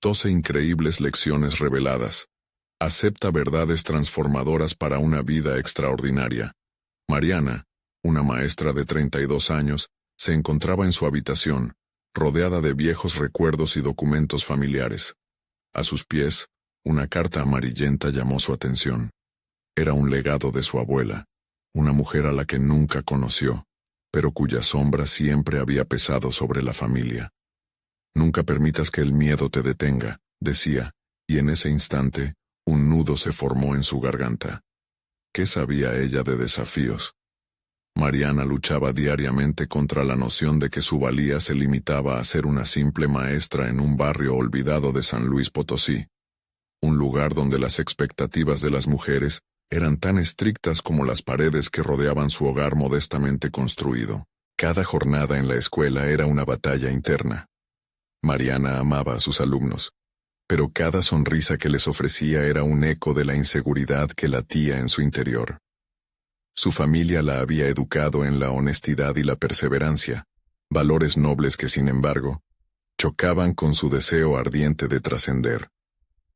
12 increíbles lecciones reveladas. Acepta verdades transformadoras para una vida extraordinaria. Mariana, una maestra de 32 años, se encontraba en su habitación, rodeada de viejos recuerdos y documentos familiares. A sus pies, una carta amarillenta llamó su atención. Era un legado de su abuela, una mujer a la que nunca conoció, pero cuya sombra siempre había pesado sobre la familia. Nunca permitas que el miedo te detenga, decía, y en ese instante, un nudo se formó en su garganta. ¿Qué sabía ella de desafíos? Mariana luchaba diariamente contra la noción de que su valía se limitaba a ser una simple maestra en un barrio olvidado de San Luis Potosí, un lugar donde las expectativas de las mujeres eran tan estrictas como las paredes que rodeaban su hogar modestamente construido. Cada jornada en la escuela era una batalla interna. Mariana amaba a sus alumnos, pero cada sonrisa que les ofrecía era un eco de la inseguridad que latía en su interior. Su familia la había educado en la honestidad y la perseverancia, valores nobles que, sin embargo, chocaban con su deseo ardiente de trascender.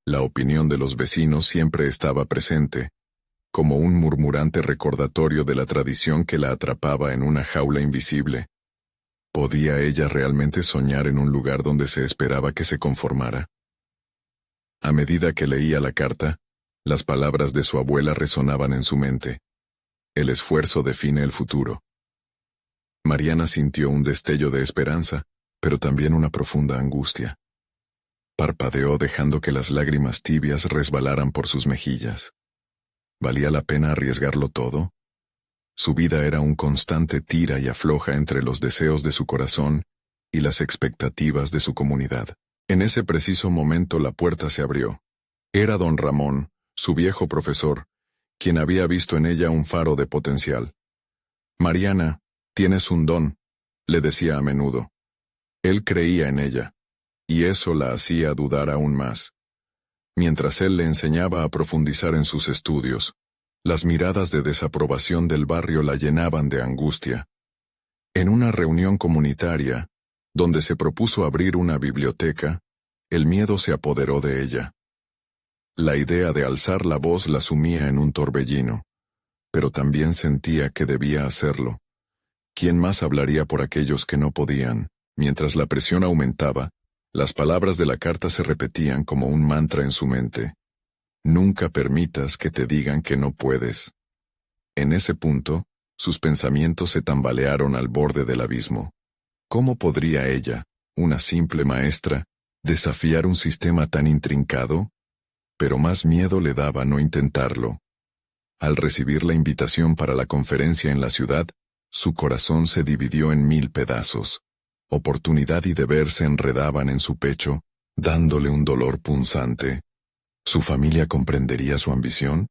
La opinión de los vecinos siempre estaba presente, como un murmurante recordatorio de la tradición que la atrapaba en una jaula invisible. ¿Podía ella realmente soñar en un lugar donde se esperaba que se conformara? A medida que leía la carta, las palabras de su abuela resonaban en su mente. El esfuerzo define el futuro. Mariana sintió un destello de esperanza, pero también una profunda angustia. Parpadeó dejando que las lágrimas tibias resbalaran por sus mejillas. ¿Valía la pena arriesgarlo todo? Su vida era un constante tira y afloja entre los deseos de su corazón y las expectativas de su comunidad. En ese preciso momento la puerta se abrió. Era don Ramón, su viejo profesor, quien había visto en ella un faro de potencial. «Mariana, tienes un don», le decía a menudo. Él creía en ella, y eso la hacía dudar aún más. Mientras él le enseñaba a profundizar en sus estudios, las miradas de desaprobación del barrio la llenaban de angustia. En una reunión comunitaria, donde se propuso abrir una biblioteca, el miedo se apoderó de ella. La idea de alzar la voz la sumía en un torbellino, pero también sentía que debía hacerlo. ¿Quién más hablaría por aquellos que no podían? Mientras la presión aumentaba, las palabras de la carta se repetían como un mantra en su mente. Nunca permitas que te digan que no puedes. En ese punto, sus pensamientos se tambalearon al borde del abismo. ¿Cómo podría ella, una simple maestra, desafiar un sistema tan intrincado? Pero más miedo le daba no intentarlo. Al recibir la invitación para la conferencia en la ciudad, su corazón se dividió en 1000 pedazos. Oportunidad y deber se enredaban en su pecho, dándole un dolor punzante. ¿Su familia comprendería su ambición?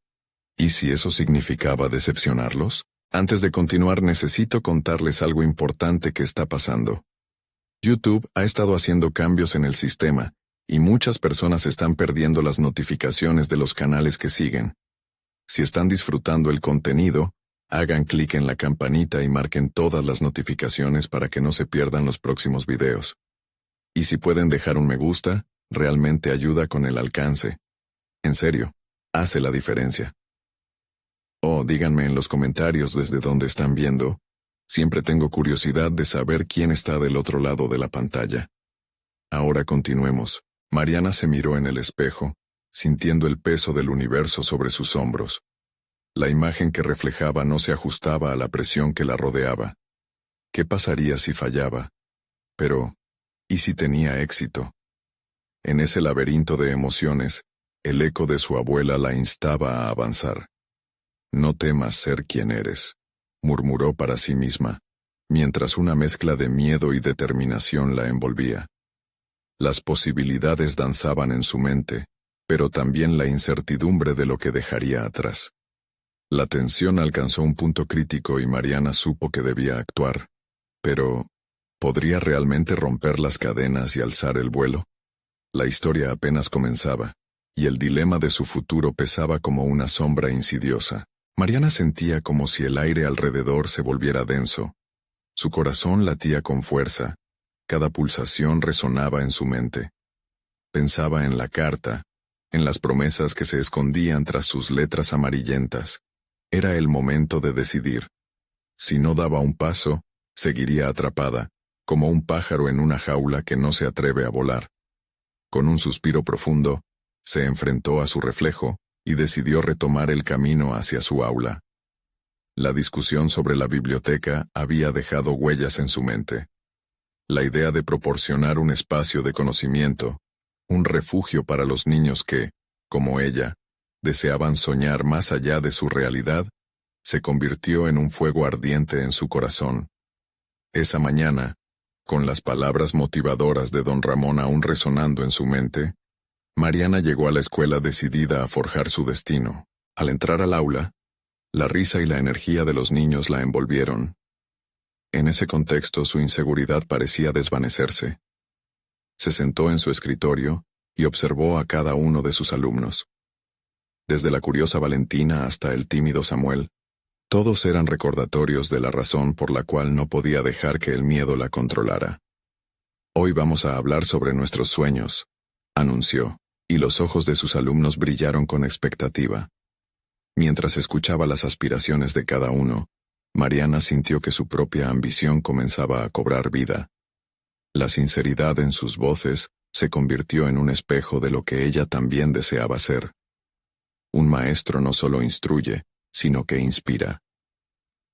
¿Y si eso significaba decepcionarlos? Antes de continuar, necesito contarles algo importante que está pasando. YouTube ha estado haciendo cambios en el sistema, y muchas personas están perdiendo las notificaciones de los canales que siguen. Si están disfrutando el contenido, hagan clic en la campanita y marquen todas las notificaciones para que no se pierdan los próximos videos. Y si pueden dejar un me gusta, realmente ayuda con el alcance. En serio, hace la diferencia. O díganme en los comentarios desde dónde están viendo. Siempre tengo curiosidad de saber quién está del otro lado de la pantalla. Ahora continuemos. Mariana se miró en el espejo, sintiendo el peso del universo sobre sus hombros. La imagen que reflejaba no se ajustaba a la presión que la rodeaba. ¿Qué pasaría si fallaba? Pero, ¿y si tenía éxito? En ese laberinto de emociones, el eco de su abuela la instaba a avanzar. «No temas ser quien eres», murmuró para sí misma, mientras una mezcla de miedo y determinación la envolvía. Las posibilidades danzaban en su mente, pero también la incertidumbre de lo que dejaría atrás. La tensión alcanzó un punto crítico y Mariana supo que debía actuar. Pero, ¿podría realmente romper las cadenas y alzar el vuelo? La historia apenas comenzaba, y el dilema de su futuro pesaba como una sombra insidiosa. Mariana sentía como si el aire alrededor se volviera denso. Su corazón latía con fuerza, cada pulsación resonaba en su mente. Pensaba en la carta, en las promesas que se escondían tras sus letras amarillentas. Era el momento de decidir. Si no daba un paso, seguiría atrapada, como un pájaro en una jaula que no se atreve a volar. Con un suspiro profundo, se enfrentó a su reflejo y decidió retomar el camino hacia su aula. La discusión sobre la biblioteca había dejado huellas en su mente. La idea de proporcionar un espacio de conocimiento, un refugio para los niños que, como ella, deseaban soñar más allá de su realidad, se convirtió en un fuego ardiente en su corazón. Esa mañana, con las palabras motivadoras de don Ramón aún resonando en su mente, Mariana llegó a la escuela decidida a forjar su destino. Al entrar al aula, la risa y la energía de los niños la envolvieron. En ese contexto su inseguridad parecía desvanecerse. Se sentó en su escritorio y observó a cada uno de sus alumnos. Desde la curiosa Valentina hasta el tímido Samuel, todos eran recordatorios de la razón por la cual no podía dejar que el miedo la controlara. «Hoy vamos a hablar sobre nuestros sueños», anunció, y los ojos de sus alumnos brillaron con expectativa. Mientras escuchaba las aspiraciones de cada uno, Mariana sintió que su propia ambición comenzaba a cobrar vida. La sinceridad en sus voces se convirtió en un espejo de lo que ella también deseaba ser. Un maestro no solo instruye, sino que inspira.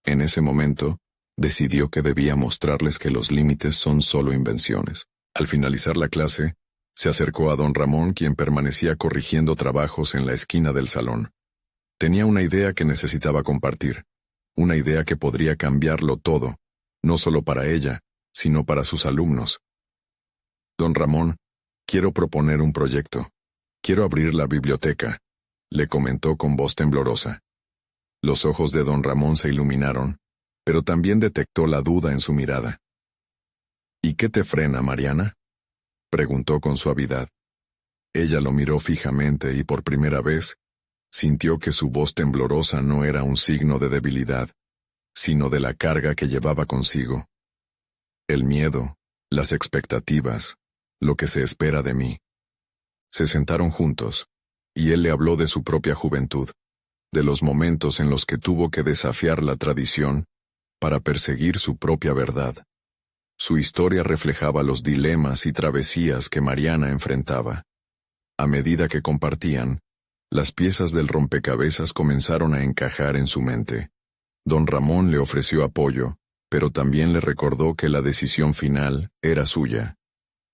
En ese momento, decidió que debía mostrarles que los límites son solo invenciones. Al finalizar la clase, se acercó a don Ramón, quien permanecía corrigiendo trabajos en la esquina del salón. Tenía una idea que necesitaba compartir, una idea que podría cambiarlo todo, no solo para ella, sino para sus alumnos. «Don Ramón, quiero proponer un proyecto. Quiero abrir la biblioteca», le comentó con voz temblorosa. Los ojos de don Ramón se iluminaron, pero también detectó la duda en su mirada. «¿Y qué te frena, Mariana?», preguntó con suavidad. Ella lo miró fijamente y por primera vez, sintió que su voz temblorosa no era un signo de debilidad, sino de la carga que llevaba consigo. El miedo, las expectativas, lo que se espera de mí. Se sentaron juntos, y él le habló de su propia juventud, de los momentos en los que tuvo que desafiar la tradición para perseguir su propia verdad. Su historia reflejaba los dilemas y travesías que Mariana enfrentaba. A medida que compartían, las piezas del rompecabezas comenzaron a encajar en su mente. Don Ramón le ofreció apoyo, pero también le recordó que la decisión final era suya.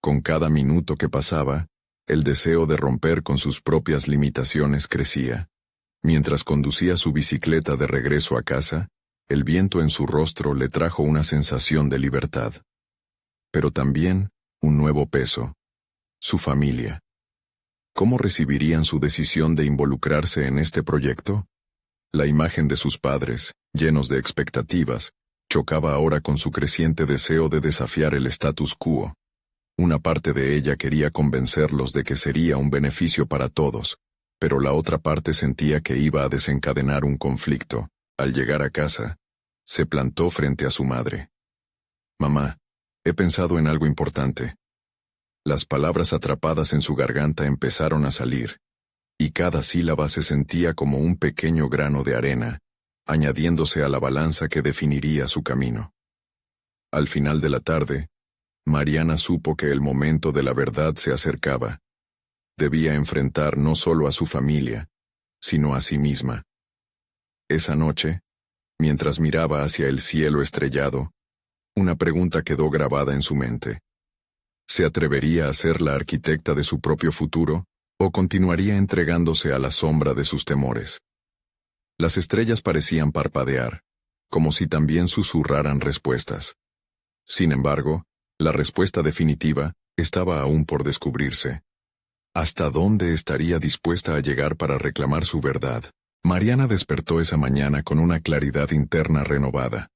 Con cada minuto que pasaba, el deseo de romper con sus propias limitaciones crecía. Mientras conducía su bicicleta de regreso a casa, el viento en su rostro le trajo una sensación de libertad. Pero también un nuevo peso: su familia. ¿Cómo recibirían su decisión de involucrarse en este proyecto? La imagen de sus padres, llenos de expectativas, chocaba ahora con su creciente deseo de desafiar el status quo. Una parte de ella quería convencerlos de que sería un beneficio para todos, pero la otra parte sentía que iba a desencadenar un conflicto. Al llegar a casa, se plantó frente a su madre. «Mamá, he pensado en algo importante». Las palabras atrapadas en su garganta empezaron a salir, y cada sílaba se sentía como un pequeño grano de arena, añadiéndose a la balanza que definiría su camino. Al final de la tarde, Mariana supo que el momento de la verdad se acercaba. Debía enfrentar no solo a su familia, sino a sí misma. Esa noche, mientras miraba hacia el cielo estrellado, una pregunta quedó grabada en su mente. ¿Se atrevería a ser la arquitecta de su propio futuro, o continuaría entregándose a la sombra de sus temores? Las estrellas parecían parpadear, como si también susurraran respuestas. Sin embargo, la respuesta definitiva estaba aún por descubrirse. ¿Hasta dónde estaría dispuesta a llegar para reclamar su verdad? Mariana despertó esa mañana con una claridad interna renovada.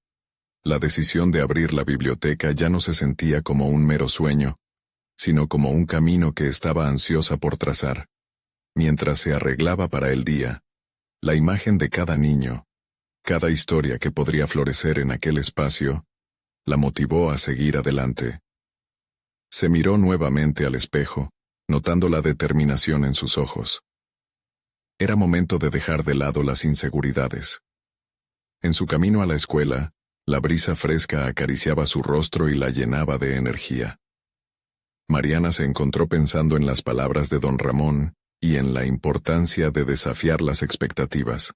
La decisión de abrir la biblioteca ya no se sentía como un mero sueño, sino como un camino que estaba ansiosa por trazar. Mientras se arreglaba para el día, la imagen de cada niño, cada historia que podría florecer en aquel espacio, la motivó a seguir adelante. Se miró nuevamente al espejo, notando la determinación en sus ojos. Era momento de dejar de lado las inseguridades. En su camino a la escuela, la brisa fresca acariciaba su rostro y la llenaba de energía. Mariana se encontró pensando en las palabras de don Ramón y en la importancia de desafiar las expectativas.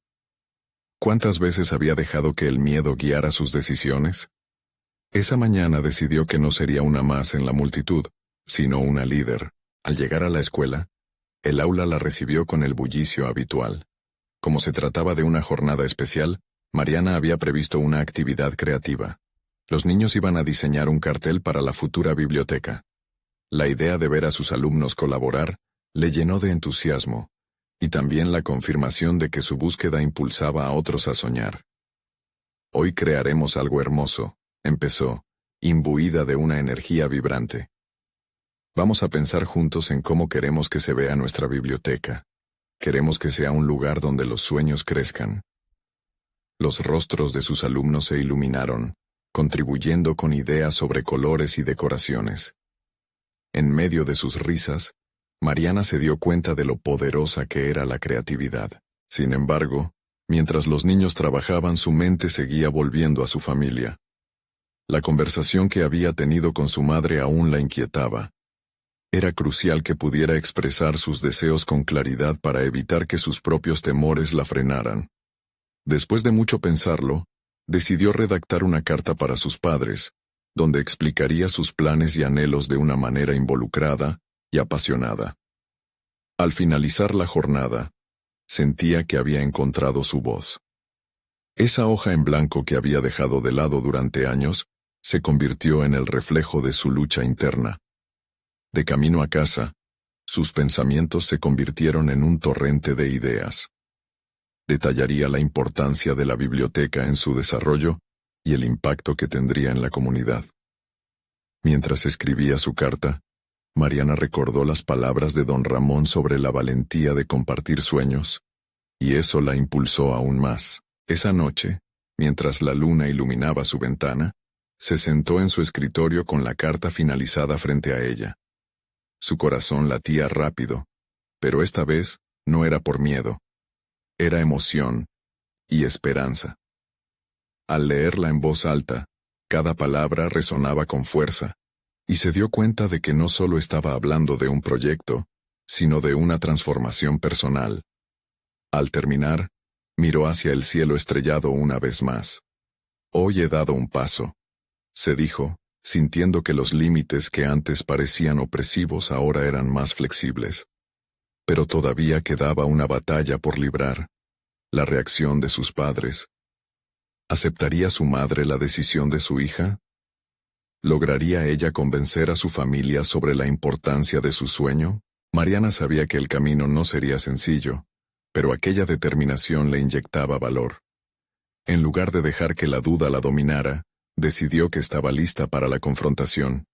¿Cuántas veces había dejado que el miedo guiara sus decisiones? Esa mañana decidió que no sería una más en la multitud, sino una líder. Al llegar a la escuela, el aula la recibió con el bullicio habitual. Como se trataba de una jornada especial, Mariana había previsto una actividad creativa. Los niños iban a diseñar un cartel para la futura biblioteca. La idea de ver a sus alumnos colaborar le llenó de entusiasmo, y también la confirmación de que su búsqueda impulsaba a otros a soñar. Hoy crearemos algo hermoso, empezó, imbuida de una energía vibrante. Vamos a pensar juntos en cómo queremos que se vea nuestra biblioteca. Queremos que sea un lugar donde los sueños crezcan. Los rostros de sus alumnos se iluminaron, contribuyendo con ideas sobre colores y decoraciones. En medio de sus risas, Mariana se dio cuenta de lo poderosa que era la creatividad. Sin embargo, mientras los niños trabajaban, su mente seguía volviendo a su familia. La conversación que había tenido con su madre aún la inquietaba. Era crucial que pudiera expresar sus deseos con claridad para evitar que sus propios temores la frenaran. Después de mucho pensarlo, decidió redactar una carta para sus padres, donde explicaría sus planes y anhelos de una manera involucrada y apasionada. Al finalizar la jornada, sentía que había encontrado su voz. Esa hoja en blanco que había dejado de lado durante años se convirtió en el reflejo de su lucha interna. De camino a casa, sus pensamientos se convirtieron en un torrente de ideas. Detallaría la importancia de la biblioteca en su desarrollo y el impacto que tendría en la comunidad. Mientras escribía su carta, Mariana recordó las palabras de don Ramón sobre la valentía de compartir sueños, y eso la impulsó aún más. Esa noche, mientras la luna iluminaba su ventana, se sentó en su escritorio con la carta finalizada frente a ella. Su corazón latía rápido, pero esta vez no era por miedo. Era emoción y esperanza. Al leerla en voz alta, cada palabra resonaba con fuerza, y se dio cuenta de que no solo estaba hablando de un proyecto, sino de una transformación personal. Al terminar, miró hacia el cielo estrellado una vez más. Hoy he dado un paso, se dijo, sintiendo que los límites que antes parecían opresivos ahora eran más flexibles. Pero todavía quedaba una batalla por librar. La reacción de sus padres. ¿Aceptaría su madre la decisión de su hija? ¿Lograría ella convencer a su familia sobre la importancia de su sueño? Mariana sabía que el camino no sería sencillo, pero aquella determinación le inyectaba valor. En lugar de dejar que la duda la dominara, decidió que estaba lista para la confrontación.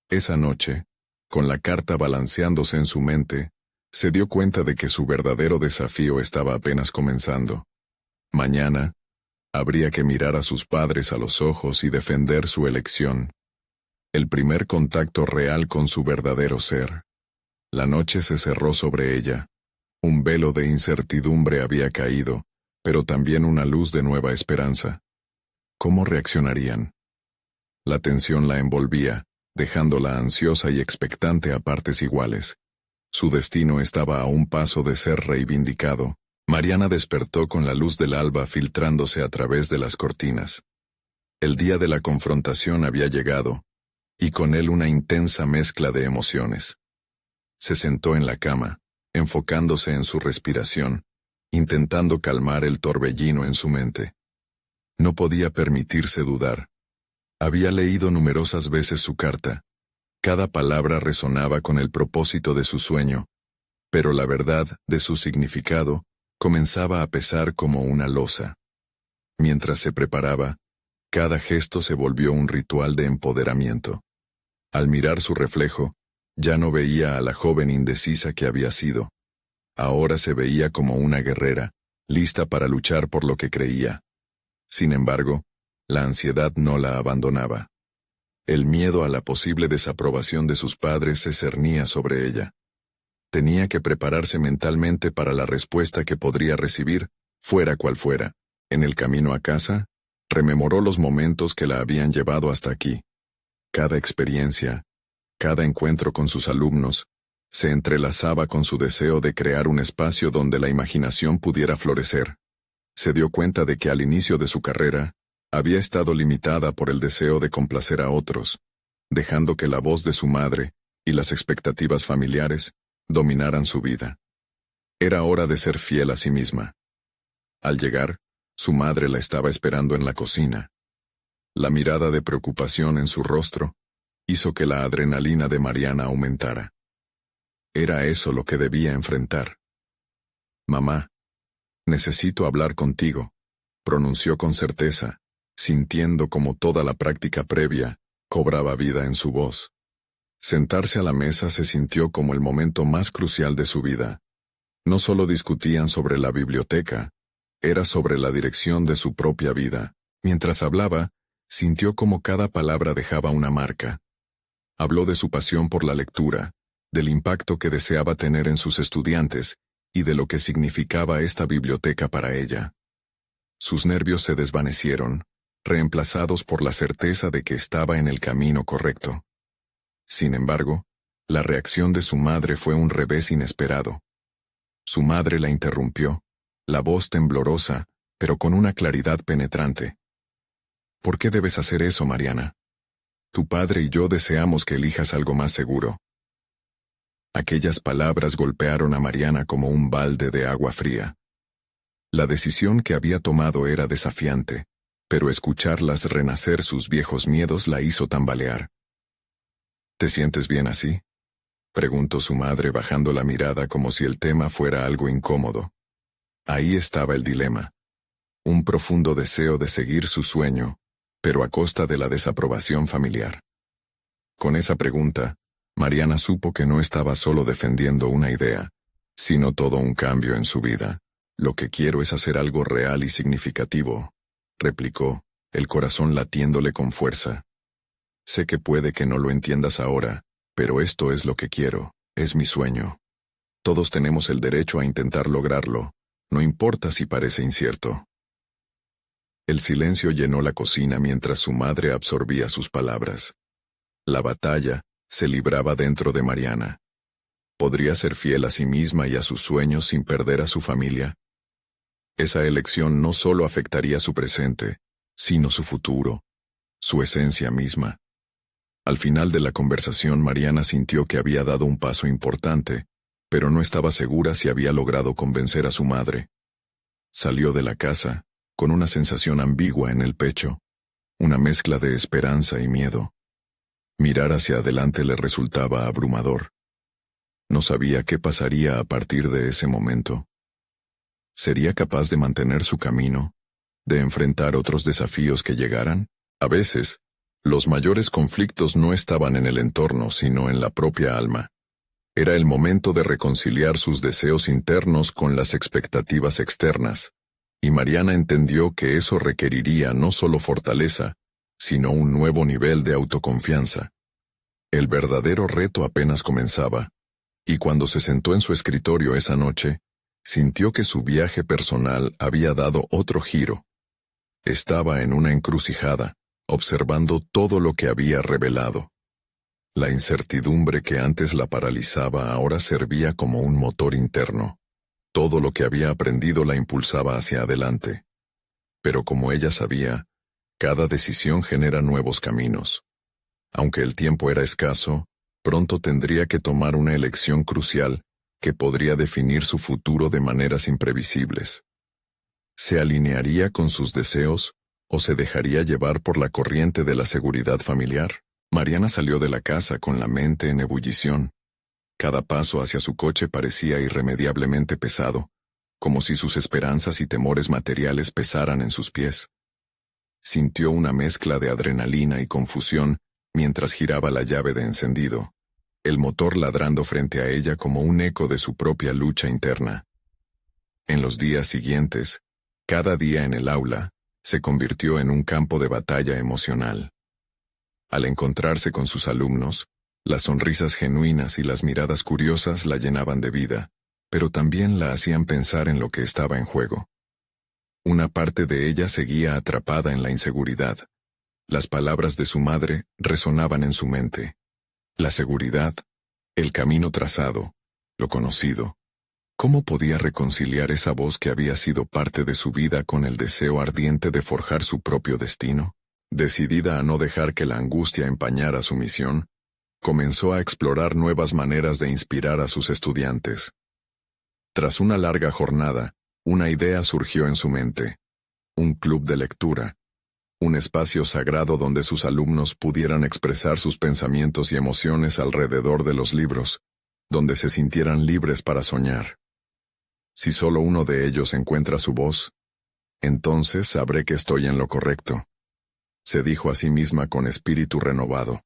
Esa noche, con la carta balanceándose en su mente, se dio cuenta de que su verdadero desafío estaba apenas comenzando. Mañana, habría que mirar a sus padres a los ojos y defender su elección. El primer contacto real con su verdadero ser. La noche se cerró sobre ella. Un velo de incertidumbre había caído, pero también una luz de nueva esperanza. ¿Cómo reaccionarían? La tensión la envolvía, dejándola ansiosa y expectante a partes iguales. Su destino estaba a un paso de ser reivindicado. Mariana despertó con la luz del alba filtrándose a través de las cortinas. El día de la confrontación había llegado, y con él una intensa mezcla de emociones. Se sentó en la cama, enfocándose en su respiración, intentando calmar el torbellino en su mente. No podía permitirse dudar. Había leído numerosas veces su carta. Cada palabra resonaba con el propósito de su sueño, pero la verdad de su significado comenzaba a pesar como una losa. Mientras se preparaba, cada gesto se volvió un ritual de empoderamiento. Al mirar su reflejo, ya no veía a la joven indecisa que había sido. Ahora se veía como una guerrera, lista para luchar por lo que creía. Sin embargo, la ansiedad no la abandonaba. El miedo a la posible desaprobación de sus padres se cernía sobre ella. Tenía que prepararse mentalmente para la respuesta que podría recibir, fuera cual fuera. En el camino a casa, rememoró los momentos que la habían llevado hasta aquí. Cada experiencia, cada encuentro con sus alumnos, se entrelazaba con su deseo de crear un espacio donde la imaginación pudiera florecer. Se dio cuenta de que al inicio de su carrera, había estado limitada por el deseo de complacer a otros, dejando que la voz de su madre y las expectativas familiares dominaran su vida. Era hora de ser fiel a sí misma. Al llegar, su madre la estaba esperando en la cocina. La mirada de preocupación en su rostro hizo que la adrenalina de Mariana aumentara. Era eso lo que debía enfrentar. «Mamá, necesito hablar contigo», pronunció con certeza, sintiendo como toda la práctica previa cobraba vida en su voz. Sentarse a la mesa se sintió como el momento más crucial de su vida. No solo discutían sobre la biblioteca, era sobre la dirección de su propia vida. Mientras hablaba, sintió como cada palabra dejaba una marca. Habló de su pasión por la lectura, del impacto que deseaba tener en sus estudiantes y de lo que significaba esta biblioteca para ella. Sus nervios se desvanecieron, reemplazados por la certeza de que estaba en el camino correcto. Sin embargo, la reacción de su madre fue un revés inesperado. Su madre la interrumpió, la voz temblorosa, pero con una claridad penetrante. «¿Por qué debes hacer eso, Mariana? Tu padre y yo deseamos que elijas algo más seguro». Aquellas palabras golpearon a Mariana como un balde de agua fría. La decisión que había tomado era desafiante, pero escucharlas renacer sus viejos miedos la hizo tambalear. «¿Te sientes bien así?», preguntó su madre bajando la mirada como si el tema fuera algo incómodo. Ahí estaba el dilema. Un profundo deseo de seguir su sueño, pero a costa de la desaprobación familiar. Con esa pregunta, Mariana supo que no estaba solo defendiendo una idea, sino todo un cambio en su vida. «Lo que quiero es hacer algo real y significativo», replicó, el corazón latiéndole con fuerza. «Sé que puede que no lo entiendas ahora, pero esto es lo que quiero, es mi sueño. Todos tenemos el derecho a intentar lograrlo, no importa si parece incierto». El silencio llenó la cocina mientras su madre absorbía sus palabras. La batalla se libraba dentro de Mariana. ¿Podría ser fiel a sí misma y a sus sueños sin perder a su familia? Esa elección no solo afectaría su presente, sino su futuro, su esencia misma. Al final de la conversación, Mariana sintió que había dado un paso importante, pero no estaba segura si había logrado convencer a su madre. Salió de la casa, con una sensación ambigua en el pecho, una mezcla de esperanza y miedo. Mirar hacia adelante le resultaba abrumador. No sabía qué pasaría a partir de ese momento. ¿Sería capaz de mantener su camino, de enfrentar otros desafíos que llegaran? A veces, los mayores conflictos no estaban en el entorno, sino en la propia alma. Era el momento de reconciliar sus deseos internos con las expectativas externas, y Mariana entendió que eso requeriría no solo fortaleza, sino un nuevo nivel de autoconfianza. El verdadero reto apenas comenzaba, y cuando se sentó en su escritorio esa noche, sintió que su viaje personal había dado otro giro. Estaba en una encrucijada, observando todo lo que había revelado. La incertidumbre que antes la paralizaba ahora servía como un motor interno. Todo lo que había aprendido la impulsaba hacia adelante. Pero como ella sabía, cada decisión genera nuevos caminos. Aunque el tiempo era escaso, pronto tendría que tomar una elección crucial que podría definir su futuro de maneras imprevisibles. ¿Se alinearía con sus deseos o se dejaría llevar por la corriente de la seguridad familiar? Mariana salió de la casa con la mente en ebullición. Cada paso hacia su coche parecía irremediablemente pesado, como si sus esperanzas y temores materiales pesaran en sus pies. Sintió una mezcla de adrenalina y confusión mientras giraba la llave de encendido, el motor ladrando frente a ella como un eco de su propia lucha interna. En los días siguientes, cada día en el aula, se convirtió en un campo de batalla emocional. Al encontrarse con sus alumnos, Las sonrisas genuinas y las miradas curiosas la llenaban de vida, pero también la hacían pensar en lo que estaba en juego. Una parte de ella seguía atrapada en la inseguridad. Las palabras de su madre resonaban en su mente. La seguridad, el camino trazado, lo conocido. ¿Cómo podía reconciliar esa voz que había sido parte de su vida con el deseo ardiente de forjar su propio destino? Decidida a no dejar que la angustia empañara su misión, comenzó a explorar nuevas maneras de inspirar a sus estudiantes. Tras una larga jornada, una idea surgió en su mente. Un club de lectura. Un espacio sagrado donde sus alumnos pudieran expresar sus pensamientos y emociones alrededor de los libros, donde se sintieran libres para soñar. Si solo uno de ellos encuentra su voz, entonces sabré que estoy en lo correcto, se dijo a sí misma con espíritu renovado.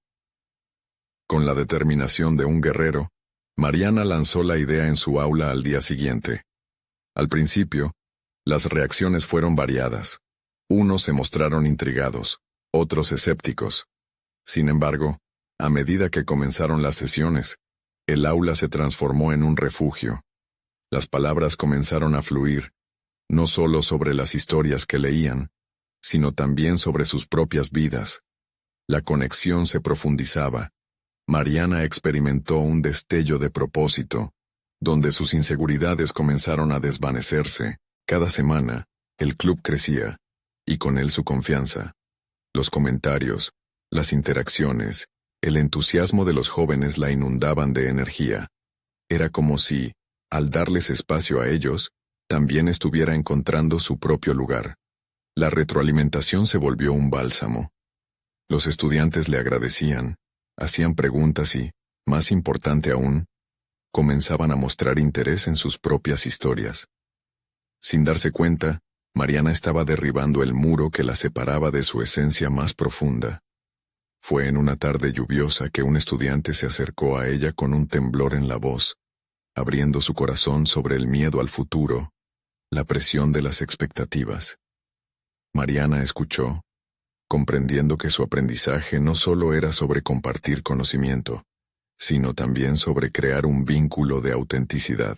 Con la determinación de un guerrero, Mariana lanzó la idea en su aula al día siguiente. Al principio, las reacciones fueron variadas. Unos se mostraron intrigados, otros escépticos. Sin embargo, a medida que comenzaron las sesiones, el aula se transformó en un refugio. Las palabras comenzaron a fluir, no solo sobre las historias que leían, sino también sobre sus propias vidas. La conexión se profundizaba. Mariana experimentó un destello de propósito, donde sus inseguridades comenzaron a desvanecerse. Cada semana, el club crecía, y con él su confianza. Los comentarios, las interacciones, el entusiasmo de los jóvenes la inundaban de energía. Era como si, al darles espacio a ellos, también estuviera encontrando su propio lugar. La retroalimentación se volvió un bálsamo. Los estudiantes le agradecían, hacían preguntas y, más importante aún, comenzaban a mostrar interés en sus propias historias. Sin darse cuenta, Mariana estaba derribando el muro que la separaba de su esencia más profunda. Fue en una tarde lluviosa que un estudiante se acercó a ella con un temblor en la voz, abriendo su corazón sobre el miedo al futuro, la presión de las expectativas. Mariana escuchó, comprendiendo que su aprendizaje no solo era sobre compartir conocimiento, sino también sobre crear un vínculo de autenticidad.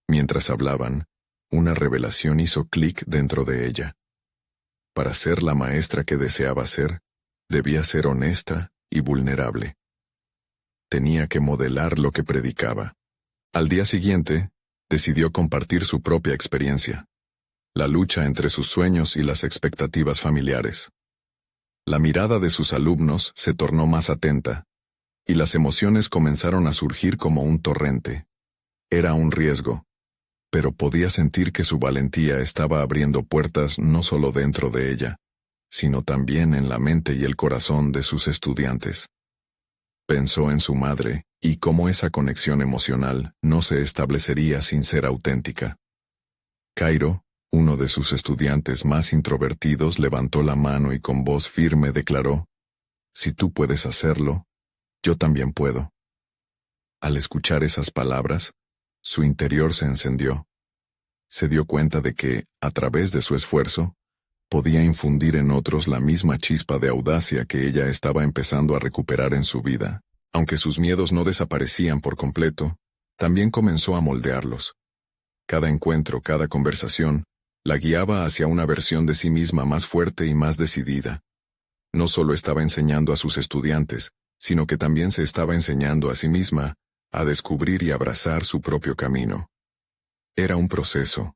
Mientras hablaban, una revelación hizo clic dentro de ella. Para ser la maestra que deseaba ser, debía ser honesta y vulnerable. Tenía que modelar lo que predicaba. Al día siguiente, decidió compartir su propia experiencia. La lucha entre sus sueños y las expectativas familiares. La mirada de sus alumnos se tornó más atenta, y las emociones comenzaron a surgir como un torrente. Era un riesgo, pero podía sentir que su valentía estaba abriendo puertas no solo dentro de ella, sino también en la mente y el corazón de sus estudiantes. Pensó en su madre, y cómo esa conexión emocional no se establecería sin ser auténtica. Cairo, uno de sus estudiantes más introvertidos, levantó la mano y con voz firme declaró: «Si tú puedes hacerlo, yo también puedo». Al escuchar esas palabras, su interior se encendió. Se dio cuenta de que, a través de su esfuerzo, podía infundir en otros la misma chispa de audacia que ella estaba empezando a recuperar en su vida. Aunque sus miedos no desaparecían por completo, también comenzó a moldearlos. Cada encuentro, cada conversación, la guiaba hacia una versión de sí misma más fuerte y más decidida. No solo estaba enseñando a sus estudiantes, sino que también se estaba enseñando a sí misma a descubrir y abrazar su propio camino. Era un proceso,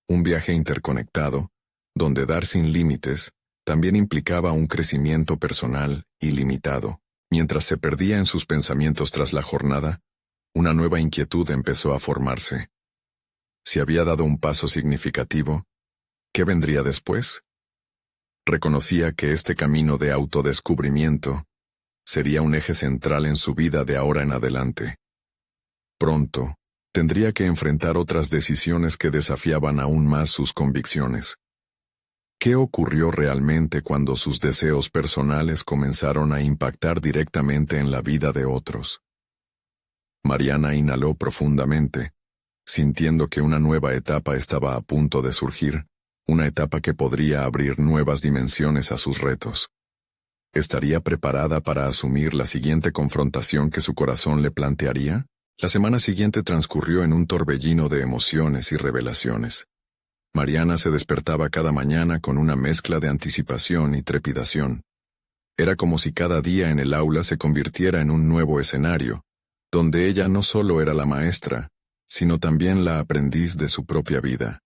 un viaje interconectado, donde dar sin límites también implicaba un crecimiento personal ilimitado. Mientras se perdía en sus pensamientos tras la jornada, una nueva inquietud empezó a formarse. Si había dado un paso significativo, ¿qué vendría después? Reconocía que este camino de autodescubrimiento sería un eje central en su vida de ahora en adelante. Pronto, tendría que enfrentar otras decisiones que desafiaban aún más sus convicciones. ¿Qué ocurrió realmente cuando sus deseos personales comenzaron a impactar directamente en la vida de otros? Mariana inhaló profundamente, sintiendo que una nueva etapa estaba a punto de surgir, una etapa que podría abrir nuevas dimensiones a sus retos. ¿Estaría preparada para asumir la siguiente confrontación que su corazón le plantearía? La semana siguiente transcurrió en un torbellino de emociones y revelaciones. Mariana se despertaba cada mañana con una mezcla de anticipación y trepidación. Era como si cada día en el aula se convirtiera en un nuevo escenario, donde ella no solo era la maestra, sino también la aprendiz de su propia vida.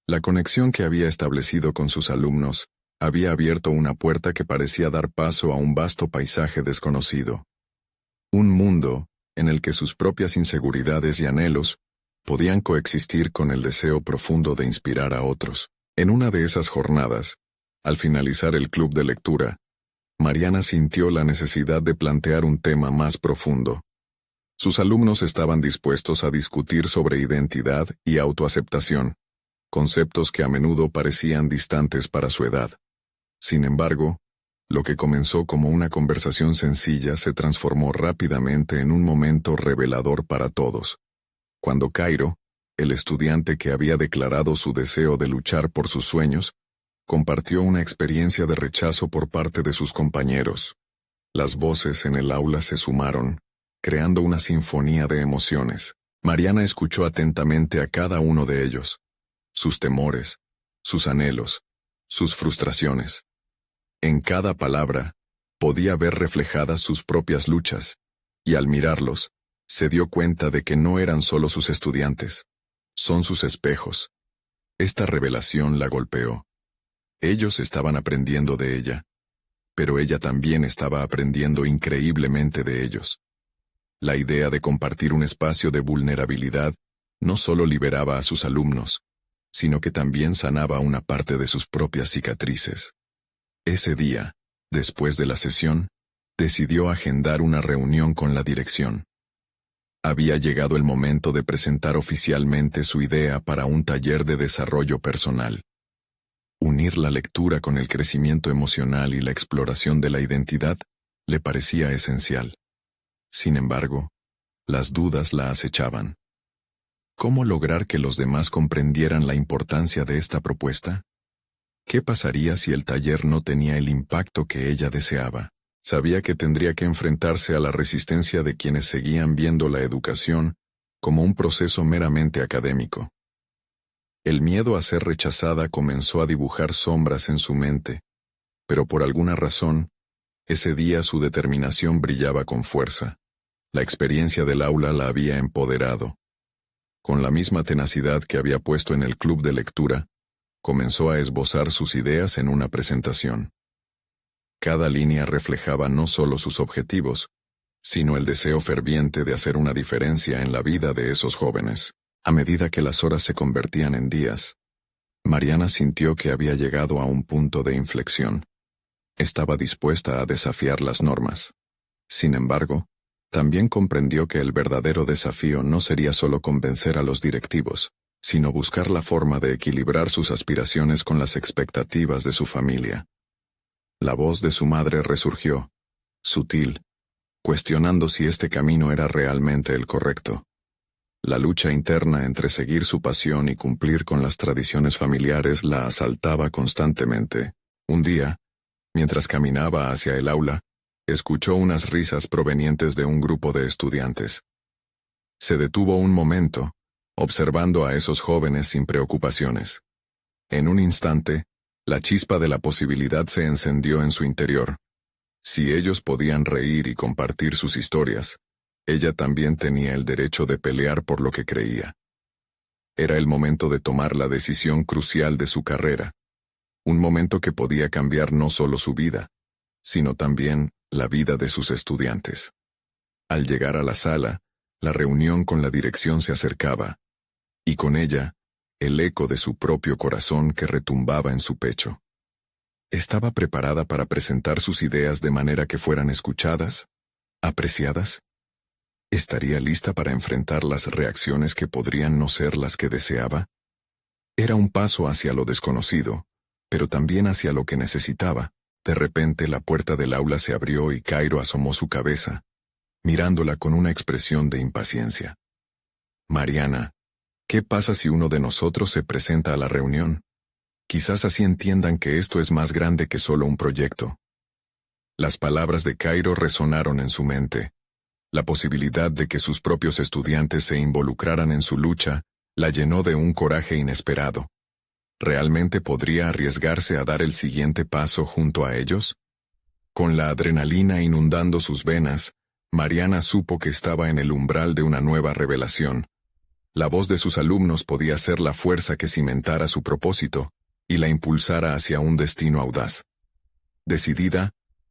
La conexión que había establecido con sus alumnos había abierto una puerta que parecía dar paso a un vasto paisaje desconocido. Un mundo en el que sus propias inseguridades y anhelos podían coexistir con el deseo profundo de inspirar a otros. En una de esas jornadas, al finalizar el club de lectura, Mariana sintió la necesidad de plantear un tema más profundo. Sus alumnos estaban dispuestos a discutir sobre identidad y autoaceptación, conceptos que a menudo parecían distantes para su edad. Sin embargo, lo que comenzó como una conversación sencilla se transformó rápidamente en un momento revelador para todos. Cuando Cairo, el estudiante que había declarado su deseo de luchar por sus sueños, compartió una experiencia de rechazo por parte de sus compañeros. Las voces en el aula se sumaron, creando una sinfonía de emociones. Mariana escuchó atentamente a cada uno de ellos, sus temores, sus anhelos, sus frustraciones. En cada palabra, podía ver reflejadas sus propias luchas, y al mirarlos, se dio cuenta de que no eran solo sus estudiantes, son sus espejos. Esta revelación la golpeó. Ellos estaban aprendiendo de ella, pero ella también estaba aprendiendo increíblemente de ellos. La idea de compartir un espacio de vulnerabilidad no solo liberaba a sus alumnos, sino que también sanaba una parte de sus propias cicatrices. Ese día, después de la sesión, decidió agendar una reunión con la dirección. Había llegado el momento de presentar oficialmente su idea para un taller de desarrollo personal. Unir la lectura con el crecimiento emocional y la exploración de la identidad le parecía esencial. Sin embargo, las dudas la acechaban. ¿Cómo lograr que los demás comprendieran la importancia de esta propuesta? ¿Qué pasaría si el taller no tenía el impacto que ella deseaba? Sabía que tendría que enfrentarse a la resistencia de quienes seguían viendo la educación como un proceso meramente académico. El miedo a ser rechazada comenzó a dibujar sombras en su mente, pero por alguna razón, ese día su determinación brillaba con fuerza. La experiencia del aula la había empoderado. Con la misma tenacidad que había puesto en el club de lectura, comenzó a esbozar sus ideas en una presentación. Cada línea reflejaba no solo sus objetivos, sino el deseo ferviente de hacer una diferencia en la vida de esos jóvenes. A medida que las horas se convertían en días, Mariana sintió que había llegado a un punto de inflexión. Estaba dispuesta a desafiar las normas. Sin embargo, también comprendió que el verdadero desafío no sería solo convencer a los directivos, sino buscar la forma de equilibrar sus aspiraciones con las expectativas de su familia. La voz de su madre resurgió, sutil, cuestionando si este camino era realmente el correcto. La lucha interna entre seguir su pasión y cumplir con las tradiciones familiares la asaltaba constantemente. Un día, mientras caminaba hacia el aula, escuchó unas risas provenientes de un grupo de estudiantes. Se detuvo un momento, observando a esos jóvenes sin preocupaciones. En un instante, la chispa de la posibilidad se encendió en su interior. Si ellos podían reír y compartir sus historias, ella también tenía el derecho de pelear por lo que creía. Era el momento de tomar la decisión crucial de su carrera, un momento que podía cambiar no solo su vida, sino también la vida de sus estudiantes. Al llegar a la sala, la reunión con la dirección se acercaba, y con ella, el eco de su propio corazón que retumbaba en su pecho. ¿Estaba preparada para presentar sus ideas de manera que fueran escuchadas, apreciadas? ¿Estaría lista para enfrentar las reacciones que podrían no ser las que deseaba? Era un paso hacia lo desconocido, pero también hacia lo que necesitaba. De repente la puerta del aula se abrió y Cairo asomó su cabeza, mirándola con una expresión de impaciencia. Mariana, ¿qué pasa si uno de nosotros se presenta a la reunión? Quizás así entiendan que esto es más grande que solo un proyecto. Las palabras de Cairo resonaron en su mente. La posibilidad de que sus propios estudiantes se involucraran en su lucha la llenó de un coraje inesperado. ¿Realmente podría arriesgarse a dar el siguiente paso junto a ellos? Con la adrenalina inundando sus venas, Mariana supo que estaba en el umbral de una nueva revelación. La voz de sus alumnos podía ser la fuerza que cimentara su propósito y la impulsara hacia un destino audaz. Decidida,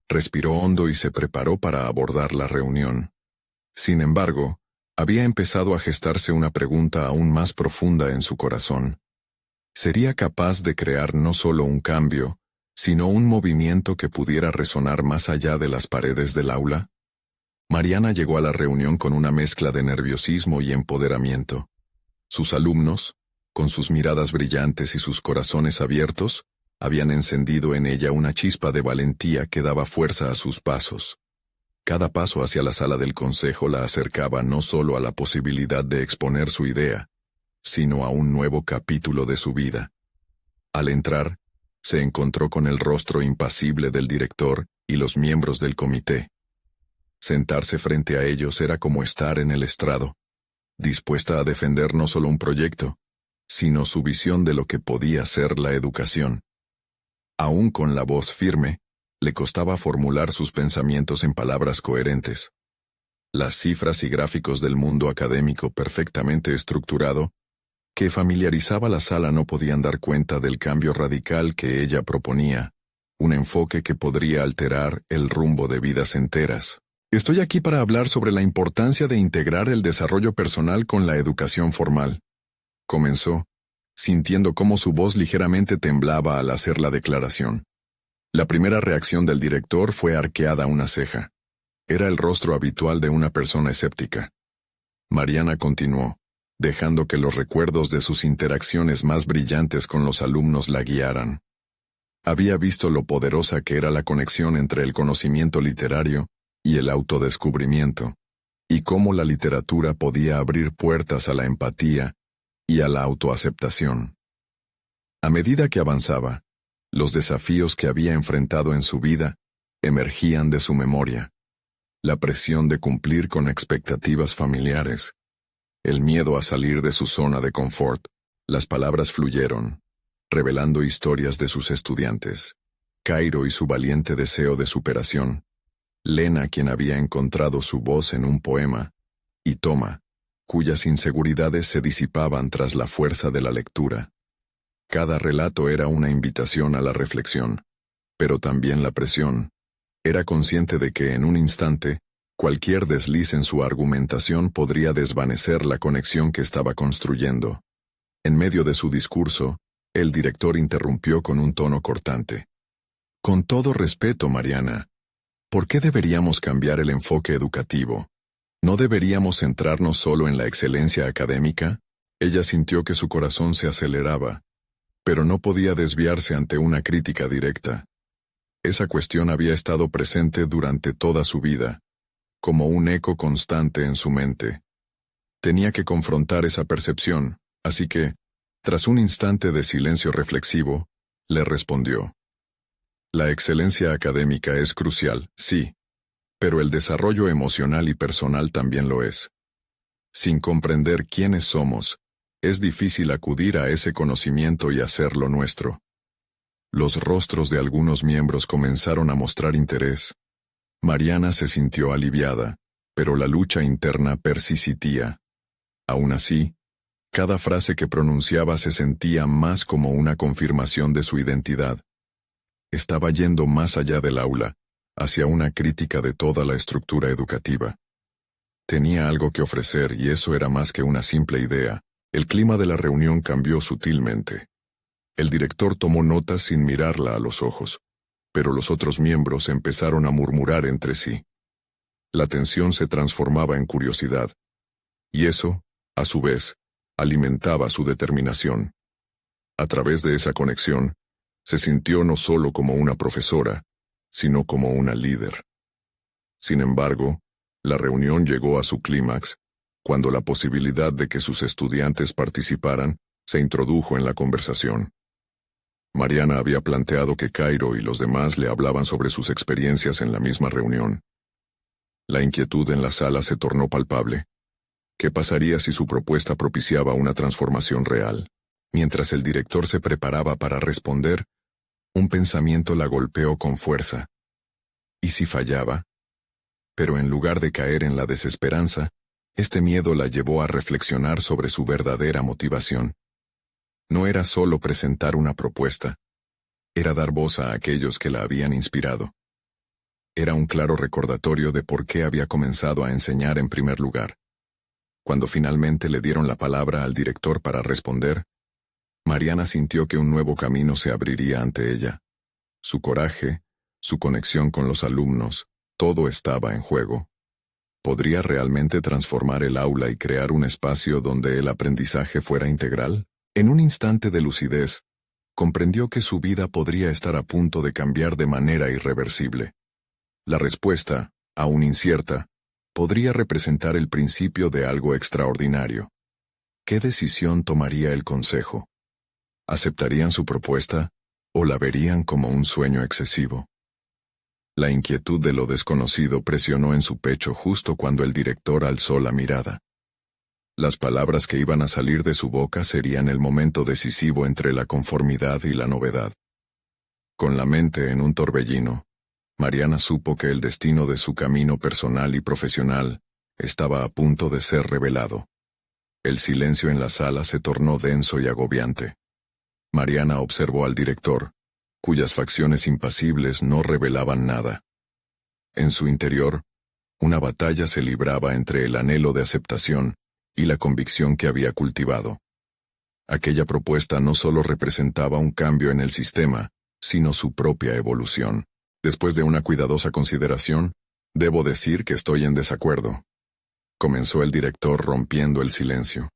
respiró hondo y se preparó para abordar la reunión. Sin embargo, había empezado a gestarse una pregunta aún más profunda en su corazón. ¿Sería capaz de crear no solo un cambio, sino un movimiento que pudiera resonar más allá de las paredes del aula? Mariana llegó a la reunión con una mezcla de nerviosismo y empoderamiento. Sus alumnos, con sus miradas brillantes y sus corazones abiertos, habían encendido en ella una chispa de valentía que daba fuerza a sus pasos. Cada paso hacia la sala del consejo la acercaba no solo a la posibilidad de exponer su idea, sino a un nuevo capítulo de su vida. Al entrar, se encontró con el rostro impasible del director y los miembros del comité. Sentarse frente a ellos era como estar en el estrado, dispuesta a defender no solo un proyecto, sino su visión de lo que podía ser la educación. Aún con la voz firme, le costaba formular sus pensamientos en palabras coherentes. Las cifras y gráficos del mundo académico perfectamente estructurado, que familiarizaba la sala, no podían dar cuenta del cambio radical que ella proponía, un enfoque que podría alterar el rumbo de vidas enteras. Estoy aquí para hablar sobre la importancia de integrar el desarrollo personal con la educación formal. Comenzó, sintiendo cómo su voz ligeramente temblaba al hacer la declaración. La primera reacción del director fue arqueada una ceja. Era el rostro habitual de una persona escéptica. Mariana continuó, dejando que los recuerdos de sus interacciones más brillantes con los alumnos la guiaran. Había visto lo poderosa que era la conexión entre el conocimiento literario y el autodescubrimiento, y cómo la literatura podía abrir puertas a la empatía y a la autoaceptación. A medida que avanzaba, los desafíos que había enfrentado en su vida emergían de su memoria. La presión de cumplir con expectativas familiares, el miedo a salir de su zona de confort. Las palabras fluyeron, revelando historias de sus estudiantes. Cairo y su valiente deseo de superación. Lena, quien había encontrado su voz en un poema. Y Toma, cuyas inseguridades se disipaban tras la fuerza de la lectura. Cada relato era una invitación a la reflexión, pero también la presión. Era consciente de que en un instante, cualquier desliz en su argumentación podría desvanecer la conexión que estaba construyendo. En medio de su discurso, el director interrumpió con un tono cortante. Con todo respeto, Mariana, ¿por qué deberíamos cambiar el enfoque educativo? ¿No deberíamos centrarnos solo en la excelencia académica? Ella sintió que su corazón se aceleraba, pero no podía desviarse ante una crítica directa. Esa cuestión había estado presente durante toda su vida, como un eco constante en su mente. Tenía que confrontar esa percepción, así que, tras un instante de silencio reflexivo, le respondió. La excelencia académica es crucial, sí, pero el desarrollo emocional y personal también lo es. Sin comprender quiénes somos, es difícil acudir a ese conocimiento y hacerlo nuestro. Los rostros de algunos miembros comenzaron a mostrar interés. Mariana se sintió aliviada, pero la lucha interna persistía. Aún así, cada frase que pronunciaba se sentía más como una confirmación de su identidad. Estaba yendo más allá del aula, hacia una crítica de toda la estructura educativa. Tenía algo que ofrecer y eso era más que una simple idea. El clima de la reunión cambió sutilmente. El director tomó notas sin mirarla a los ojos, pero los otros miembros empezaron a murmurar entre sí. La tensión se transformaba en curiosidad, y eso, a su vez, alimentaba su determinación. A través de esa conexión, se sintió no solo como una profesora, sino como una líder. Sin embargo, la reunión llegó a su clímax, cuando la posibilidad de que sus estudiantes participaran se introdujo en la conversación. Mariana había planteado que Cairo y los demás le hablaban sobre sus experiencias en la misma reunión. La inquietud en la sala se tornó palpable. ¿Qué pasaría si su propuesta propiciaba una transformación real? Mientras el director se preparaba para responder, un pensamiento la golpeó con fuerza. ¿Y si fallaba? Pero en lugar de caer en la desesperanza, este miedo la llevó a reflexionar sobre su verdadera motivación. No era solo presentar una propuesta, era dar voz a aquellos que la habían inspirado. Era un claro recordatorio de por qué había comenzado a enseñar en primer lugar. Cuando finalmente le dieron la palabra al director para responder, Mariana sintió que un nuevo camino se abriría ante ella. Su coraje, su conexión con los alumnos, todo estaba en juego. ¿Podría realmente transformar el aula y crear un espacio donde el aprendizaje fuera integral? En un instante de lucidez, comprendió que su vida podría estar a punto de cambiar de manera irreversible. La respuesta, aún incierta, podría representar el principio de algo extraordinario. ¿Qué decisión tomaría el consejo? ¿Aceptarían su propuesta o la verían como un sueño excesivo? La inquietud de lo desconocido presionó en su pecho justo cuando el director alzó la mirada. Las palabras que iban a salir de su boca serían el momento decisivo entre la conformidad y la novedad. Con la mente en un torbellino, Mariana supo que el destino de su camino personal y profesional estaba a punto de ser revelado. El silencio en la sala se tornó denso y agobiante. Mariana observó al director, cuyas facciones impasibles no revelaban nada. En su interior, una batalla se libraba entre el anhelo de aceptación y la convicción que había cultivado. Aquella propuesta no solo representaba un cambio en el sistema, sino su propia evolución. Después de una cuidadosa consideración, debo decir que estoy en desacuerdo. Comenzó el director rompiendo el silencio.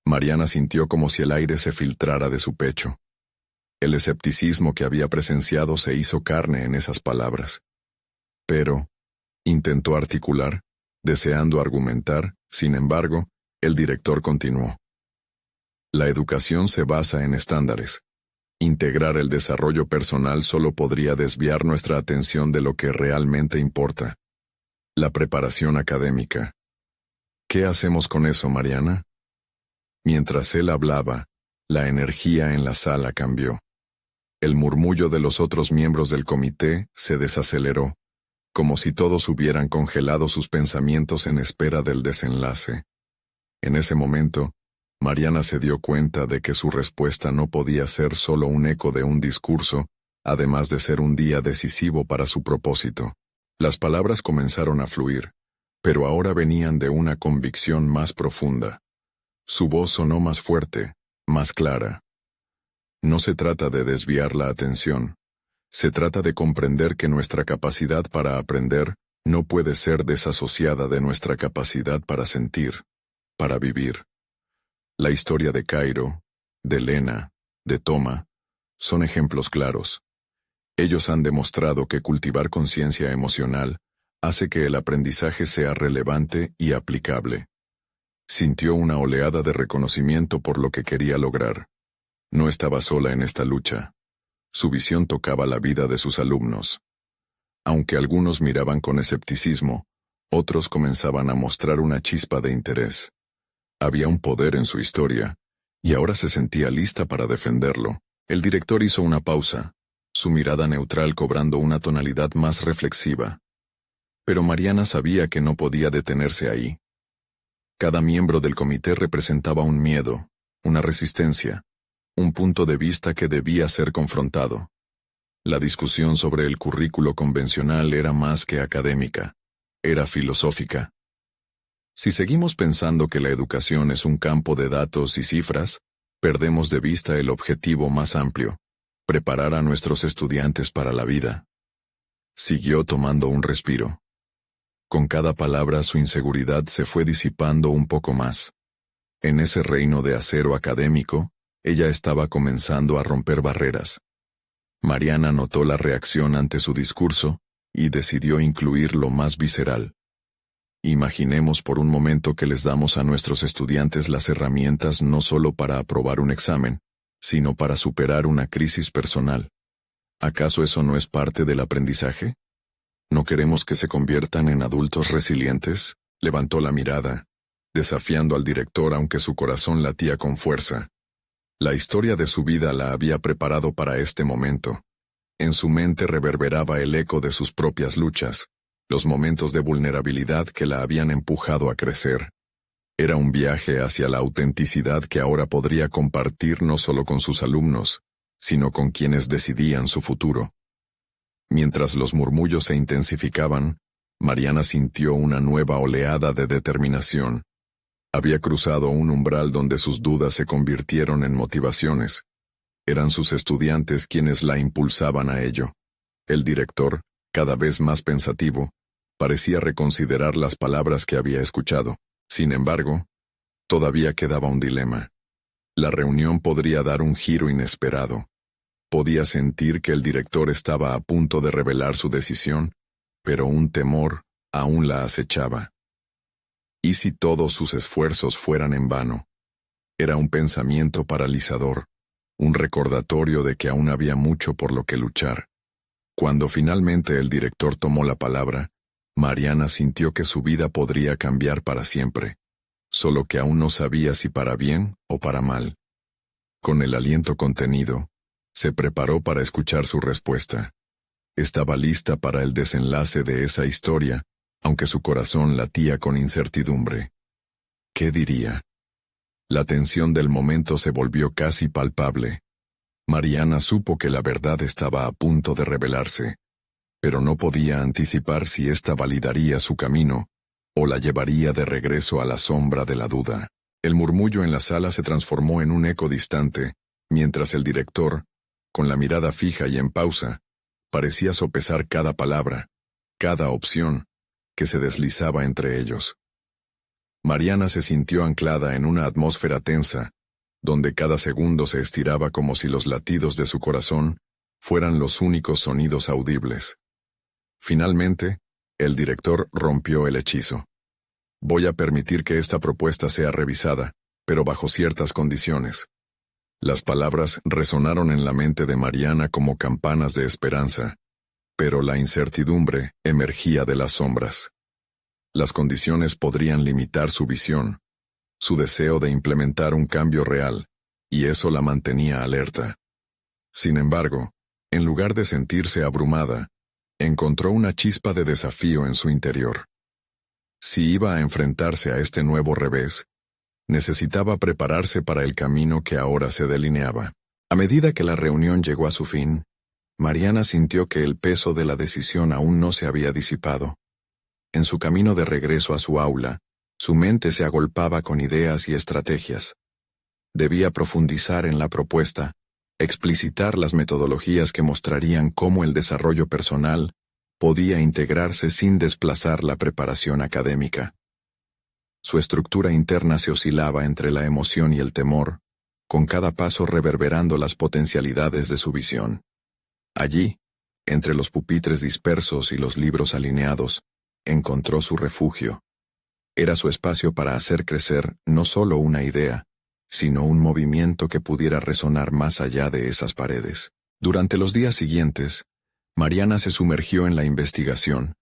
Mariana sintió como si el aire se filtrara de su pecho. El escepticismo que había presenciado se hizo carne en esas palabras. Pero, intentó articular, deseando argumentar, sin embargo, el director continuó. La educación se basa en estándares. Integrar el desarrollo personal solo podría desviar nuestra atención de lo que realmente importa. La preparación académica. ¿Qué hacemos con eso, Mariana? Mientras él hablaba, la energía en la sala cambió. El murmullo de los otros miembros del comité se desaceleró, como si todos hubieran congelado sus pensamientos en espera del desenlace. En ese momento, Mariana se dio cuenta de que su respuesta no podía ser solo un eco de un discurso, además de ser un día decisivo para su propósito. Las palabras comenzaron a fluir, pero ahora venían de una convicción más profunda. Su voz sonó más fuerte, más clara. No se trata de desviar la atención. Se trata de comprender que nuestra capacidad para aprender no puede ser desasociada de nuestra capacidad para sentir, para vivir. La historia de Cairo, de Lena, de Toma, son ejemplos claros. Ellos han demostrado que cultivar conciencia emocional hace que el aprendizaje sea relevante y aplicable. Sintió una oleada de reconocimiento por lo que quería lograr. No estaba sola en esta lucha. Su visión tocaba la vida de sus alumnos. Aunque algunos miraban con escepticismo, otros comenzaban a mostrar una chispa de interés. Había un poder en su historia, y ahora se sentía lista para defenderlo. El director hizo una pausa, su mirada neutral cobrando una tonalidad más reflexiva. Pero Mariana sabía que no podía detenerse ahí. Cada miembro del comité representaba un miedo, una resistencia, un punto de vista que debía ser confrontado. La discusión sobre el currículo convencional era más que académica, era filosófica. Si seguimos pensando que la educación es un campo de datos y cifras, perdemos de vista el objetivo más amplio, preparar a nuestros estudiantes para la vida. Siguió tomando un respiro. Con cada palabra su inseguridad se fue disipando un poco más. En ese reino de acero académico, ella estaba comenzando a romper barreras. Mariana notó la reacción ante su discurso y decidió incluir lo más visceral. Imaginemos por un momento que les damos a nuestros estudiantes las herramientas no solo para aprobar un examen, sino para superar una crisis personal. ¿Acaso eso no es parte del aprendizaje? ¿No queremos que se conviertan en adultos resilientes? Levantó la mirada, desafiando al director aunque su corazón latía con fuerza. La historia de su vida la había preparado para este momento. En su mente reverberaba el eco de sus propias luchas, los momentos de vulnerabilidad que la habían empujado a crecer. Era un viaje hacia la autenticidad que ahora podría compartir no solo con sus alumnos, sino con quienes decidían su futuro. Mientras los murmullos se intensificaban, Mariana sintió una nueva oleada de determinación. Había cruzado un umbral donde sus dudas se convirtieron en motivaciones. Eran sus estudiantes quienes la impulsaban a ello. El director, cada vez más pensativo, parecía reconsiderar las palabras que había escuchado. Sin embargo, todavía quedaba un dilema. La reunión podría dar un giro inesperado. Podía sentir que el director estaba a punto de revelar su decisión, pero un temor aún la acechaba. ¿Y si todos sus esfuerzos fueran en vano? Era un pensamiento paralizador, un recordatorio de que aún había mucho por lo que luchar. Cuando finalmente el director tomó la palabra, Mariana sintió que su vida podría cambiar para siempre, solo que aún no sabía si para bien o para mal. Con el aliento contenido, se preparó para escuchar su respuesta. Estaba lista para el desenlace de esa historia, aunque su corazón latía con incertidumbre. ¿Qué diría? La tensión del momento se volvió casi palpable. Mariana supo que la verdad estaba a punto de revelarse, pero no podía anticipar si ésta validaría su camino o la llevaría de regreso a la sombra de la duda. El murmullo en la sala se transformó en un eco distante, mientras el director, con la mirada fija y en pausa, parecía sopesar cada palabra, cada opción, que se deslizaba entre ellos. Mariana se sintió anclada en una atmósfera tensa, donde cada segundo se estiraba como si los latidos de su corazón fueran los únicos sonidos audibles. Finalmente, el director rompió el hechizo. Voy a permitir que esta propuesta sea revisada, pero bajo ciertas condiciones. Las palabras resonaron en la mente de Mariana como campanas de esperanza, pero la incertidumbre emergía de las sombras. Las condiciones podrían limitar su visión, su deseo de implementar un cambio real, y eso la mantenía alerta. Sin embargo, en lugar de sentirse abrumada, encontró una chispa de desafío en su interior. Si iba a enfrentarse a este nuevo revés, necesitaba prepararse para el camino que ahora se delineaba. A medida que la reunión llegó a su fin, Mariana sintió que el peso de la decisión aún no se había disipado. En su camino de regreso a su aula, su mente se agolpaba con ideas y estrategias. Debía profundizar en la propuesta, explicitar las metodologías que mostrarían cómo el desarrollo personal podía integrarse sin desplazar la preparación académica. Su estructura interna se oscilaba entre la emoción y el temor, con cada paso reverberando las potencialidades de su visión. Allí, entre los pupitres dispersos y los libros alineados, encontró su refugio. Era su espacio para hacer crecer no solo una idea, sino un movimiento que pudiera resonar más allá de esas paredes. Durante los días siguientes, Mariana se sumergió en la investigación,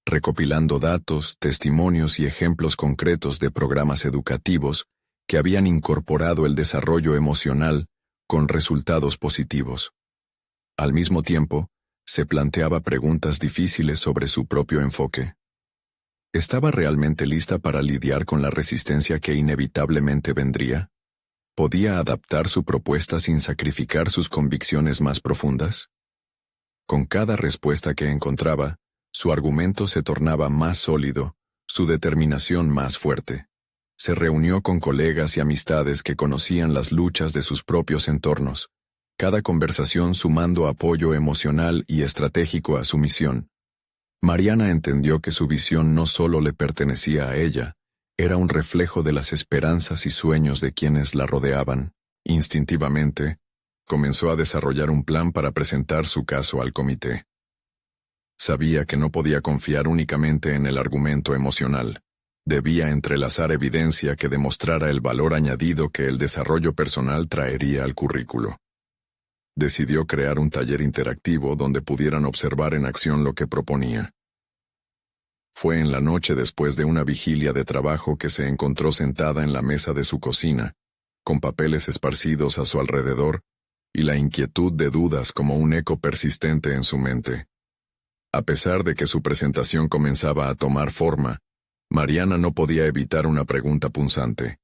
recopilando datos, testimonios y ejemplos concretos de programas educativos que habían incorporado el desarrollo emocional con resultados positivos. Al mismo tiempo, se planteaba preguntas difíciles sobre su propio enfoque. ¿Estaba realmente lista para lidiar con la resistencia que inevitablemente vendría? ¿Podía adaptar su propuesta sin sacrificar sus convicciones más profundas? Con cada respuesta que encontraba, su argumento se tornaba más sólido, su determinación más fuerte. Se reunió con colegas y amistades que conocían las luchas de sus propios entornos, cada conversación sumando apoyo emocional y estratégico a su misión. Mariana entendió que su visión no solo le pertenecía a ella, era un reflejo de las esperanzas y sueños de quienes la rodeaban. Instintivamente, comenzó a desarrollar un plan para presentar su caso al comité. Sabía que no podía confiar únicamente en el argumento emocional. Debía entrelazar evidencia que demostrara el valor añadido que el desarrollo personal traería al currículo. Decidió crear un taller interactivo donde pudieran observar en acción lo que proponía. Fue en la noche después de una vigilia de trabajo que se encontró sentada en la mesa de su cocina, con papeles esparcidos a su alrededor, y la inquietud de dudas como un eco persistente en su mente. A pesar de que su presentación comenzaba a tomar forma, Mariana no podía evitar una pregunta punzante.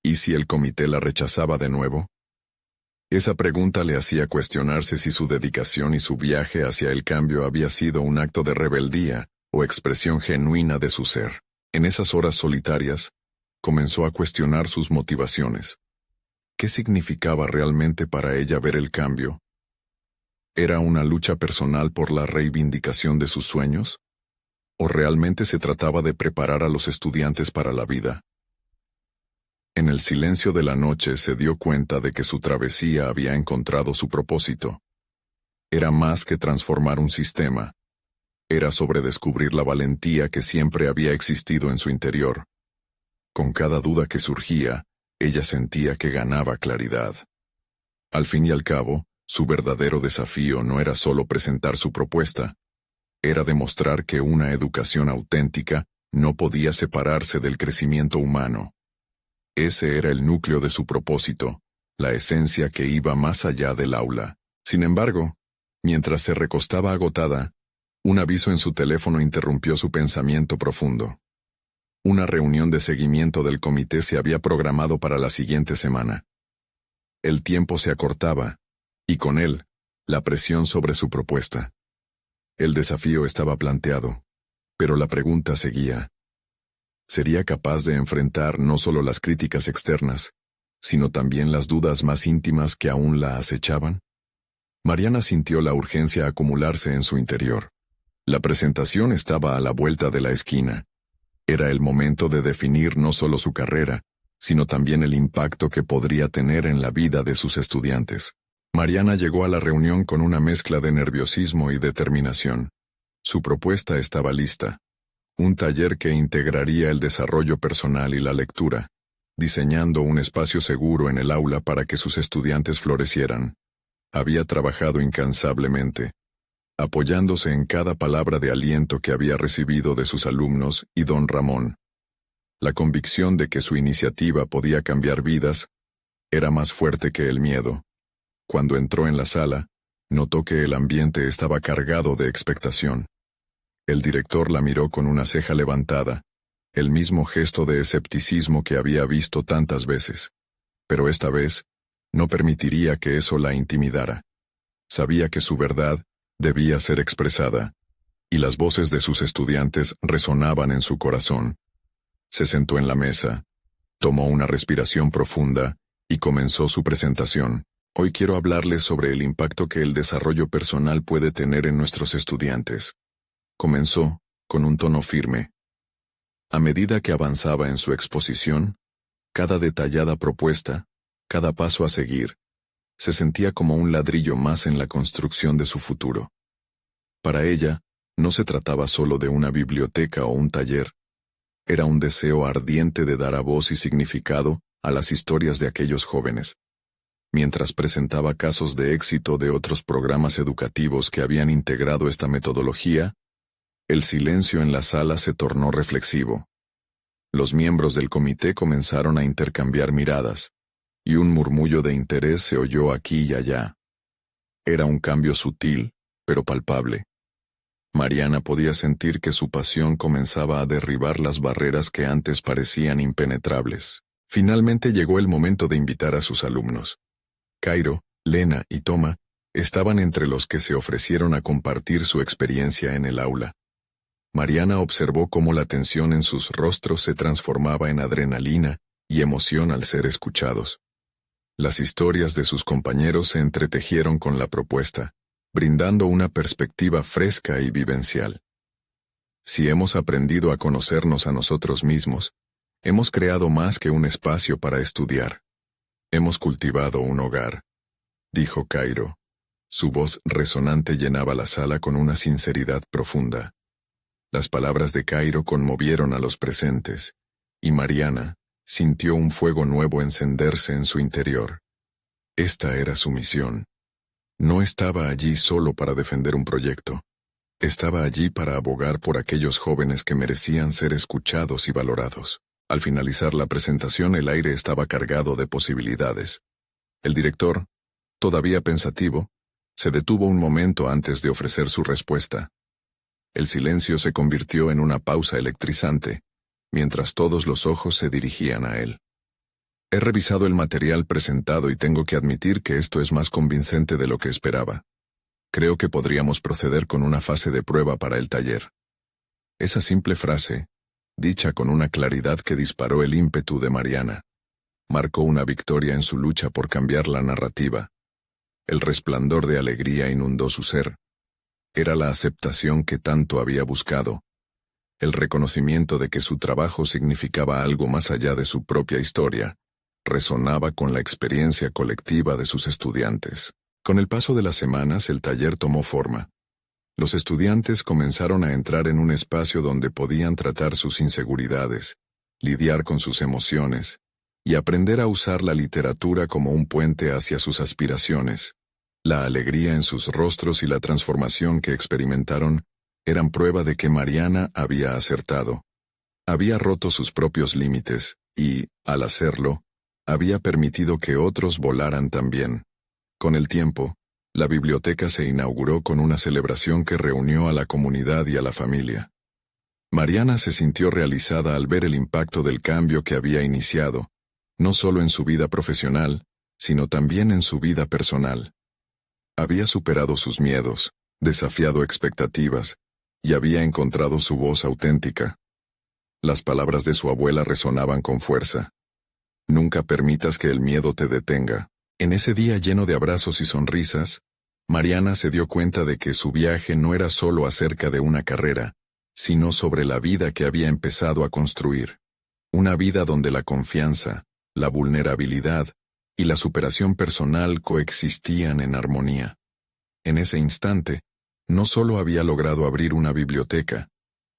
¿Y si el comité la rechazaba de nuevo? Esa pregunta le hacía cuestionarse si su dedicación y su viaje hacia el cambio había sido un acto de rebeldía o expresión genuina de su ser. En esas horas solitarias, comenzó a cuestionar sus motivaciones. ¿Qué significaba realmente para ella ver el cambio? ¿Era una lucha personal por la reivindicación de sus sueños? ¿O realmente se trataba de preparar a los estudiantes para la vida? En el silencio de la noche se dio cuenta de que su travesía había encontrado su propósito. Era más que transformar un sistema. Era sobre descubrir la valentía que siempre había existido en su interior. Con cada duda que surgía, ella sentía que ganaba claridad. Al fin y al cabo, su verdadero desafío no era solo presentar su propuesta, era demostrar que una educación auténtica no podía separarse del crecimiento humano. Ese era el núcleo de su propósito, la esencia que iba más allá del aula. Sin embargo, mientras se recostaba agotada, un aviso en su teléfono interrumpió su pensamiento profundo. Una reunión de seguimiento del comité se había programado para la siguiente semana. El tiempo se acortaba, y con él, la presión sobre su propuesta. El desafío estaba planteado, pero la pregunta seguía. ¿Sería capaz de enfrentar no solo las críticas externas, sino también las dudas más íntimas que aún la acechaban? Mariana sintió la urgencia acumularse en su interior. La presentación estaba a la vuelta de la esquina. Era el momento de definir no solo su carrera, sino también el impacto que podría tener en la vida de sus estudiantes. Mariana llegó a la reunión con una mezcla de nerviosismo y determinación. Su propuesta estaba lista. Un taller que integraría el desarrollo personal y la lectura, diseñando un espacio seguro en el aula para que sus estudiantes florecieran. Había trabajado incansablemente, apoyándose en cada palabra de aliento que había recibido de sus alumnos y don Ramón. La convicción de que su iniciativa podía cambiar vidas era más fuerte que el miedo. Cuando entró en la sala, notó que el ambiente estaba cargado de expectación. El director la miró con una ceja levantada, el mismo gesto de escepticismo que había visto tantas veces. Pero esta vez, no permitiría que eso la intimidara. Sabía que su verdad debía ser expresada, y las voces de sus estudiantes resonaban en su corazón. Se sentó en la mesa, tomó una respiración profunda y comenzó su presentación. Hoy quiero hablarles sobre el impacto que el desarrollo personal puede tener en nuestros estudiantes. Comenzó, con un tono firme. A medida que avanzaba en su exposición, cada detallada propuesta, cada paso a seguir, se sentía como un ladrillo más en la construcción de su futuro. Para ella, no se trataba solo de una biblioteca o un taller. Era un deseo ardiente de dar a voz y significado a las historias de aquellos jóvenes. Mientras presentaba casos de éxito de otros programas educativos que habían integrado esta metodología, el silencio en la sala se tornó reflexivo. Los miembros del comité comenzaron a intercambiar miradas, y un murmullo de interés se oyó aquí y allá. Era un cambio sutil, pero palpable. Mariana podía sentir que su pasión comenzaba a derribar las barreras que antes parecían impenetrables. Finalmente llegó el momento de invitar a sus alumnos. Cairo, Lena y Toma estaban entre los que se ofrecieron a compartir su experiencia en el aula. Mariana observó cómo la tensión en sus rostros se transformaba en adrenalina y emoción al ser escuchados. Las historias de sus compañeros se entretejieron con la propuesta, brindando una perspectiva fresca y vivencial. Si hemos aprendido a conocernos a nosotros mismos, hemos creado más que un espacio para estudiar. Hemos cultivado un hogar, dijo Cairo. Su voz resonante llenaba la sala con una sinceridad profunda. Las palabras de Cairo conmovieron a los presentes, y Mariana sintió un fuego nuevo encenderse en su interior. Esta era su misión. No estaba allí solo para defender un proyecto. Estaba allí para abogar por aquellos jóvenes que merecían ser escuchados y valorados. Al finalizar la presentación, el aire estaba cargado de posibilidades. El director, todavía pensativo, se detuvo un momento antes de ofrecer su respuesta. El silencio se convirtió en una pausa electrizante, mientras todos los ojos se dirigían a él. He revisado el material presentado y tengo que admitir que esto es más convincente de lo que esperaba. Creo que podríamos proceder con una fase de prueba para el taller. Esa simple frase, dicha con una claridad que disparó el ímpetu de Mariana, marcó una victoria en su lucha por cambiar la narrativa. El resplandor de alegría inundó su ser. Era la aceptación que tanto había buscado, el reconocimiento de que su trabajo significaba algo más allá de su propia historia, resonaba con la experiencia colectiva de sus estudiantes. Con el paso de las semanas, el taller tomó forma. Los estudiantes comenzaron a entrar en un espacio donde podían tratar sus inseguridades, lidiar con sus emociones, y aprender a usar la literatura como un puente hacia sus aspiraciones. La alegría en sus rostros y la transformación que experimentaron eran prueba de que Mariana había acertado. Había roto sus propios límites y, al hacerlo, había permitido que otros volaran también. Con el tiempo, la biblioteca se inauguró con una celebración que reunió a la comunidad y a la familia. Mariana se sintió realizada al ver el impacto del cambio que había iniciado, no solo en su vida profesional, sino también en su vida personal. Había superado sus miedos, desafiado expectativas, y había encontrado su voz auténtica. Las palabras de su abuela resonaban con fuerza. Nunca permitas que el miedo te detenga. En ese día lleno de abrazos y sonrisas, Mariana se dio cuenta de que su viaje no era solo acerca de una carrera, sino sobre la vida que había empezado a construir. Una vida donde la confianza, la vulnerabilidad y la superación personal coexistían en armonía. En ese instante, no solo había logrado abrir una biblioteca,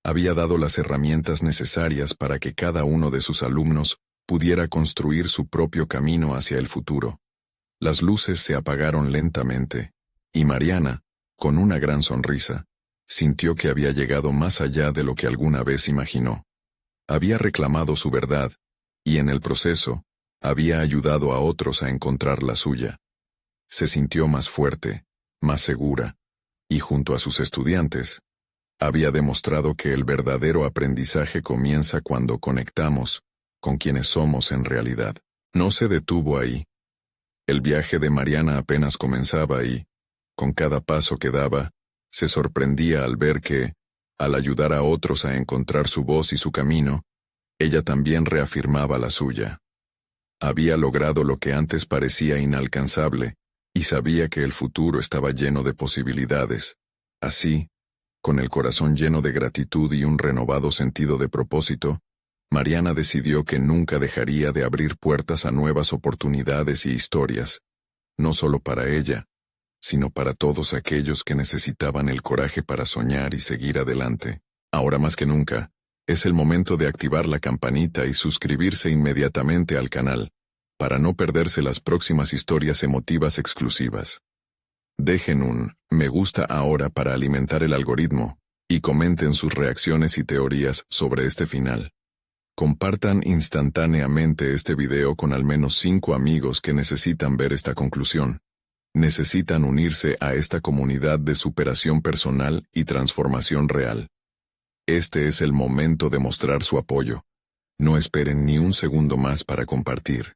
había dado las herramientas necesarias para que cada uno de sus alumnos pudiera construir su propio camino hacia el futuro. Las luces se apagaron lentamente, y Mariana, con una gran sonrisa, sintió que había llegado más allá de lo que alguna vez imaginó. Había reclamado su verdad, y en el proceso, había ayudado a otros a encontrar la suya. Se sintió más fuerte, más segura, y junto a sus estudiantes, había demostrado que el verdadero aprendizaje comienza cuando conectamos con quienes somos en realidad. No se detuvo ahí. El viaje de Mariana apenas comenzaba y, con cada paso que daba, se sorprendía al ver que, al ayudar a otros a encontrar su voz y su camino, ella también reafirmaba la suya. Había logrado lo que antes parecía inalcanzable, y sabía que el futuro estaba lleno de posibilidades. Así, con el corazón lleno de gratitud y un renovado sentido de propósito, Mariana decidió que nunca dejaría de abrir puertas a nuevas oportunidades y historias, no solo para ella, sino para todos aquellos que necesitaban el coraje para soñar y seguir adelante. Ahora más que nunca, es el momento de activar la campanita y suscribirse inmediatamente al canal, para no perderse las próximas historias emotivas exclusivas. Dejen un me gusta ahora para alimentar el algoritmo, y comenten sus reacciones y teorías sobre este final. Compartan instantáneamente este video con al menos 5 amigos que necesitan ver esta conclusión. Necesitan unirse a esta comunidad de superación personal y transformación real. Este es el momento de mostrar su apoyo. No esperen ni un segundo más para compartir.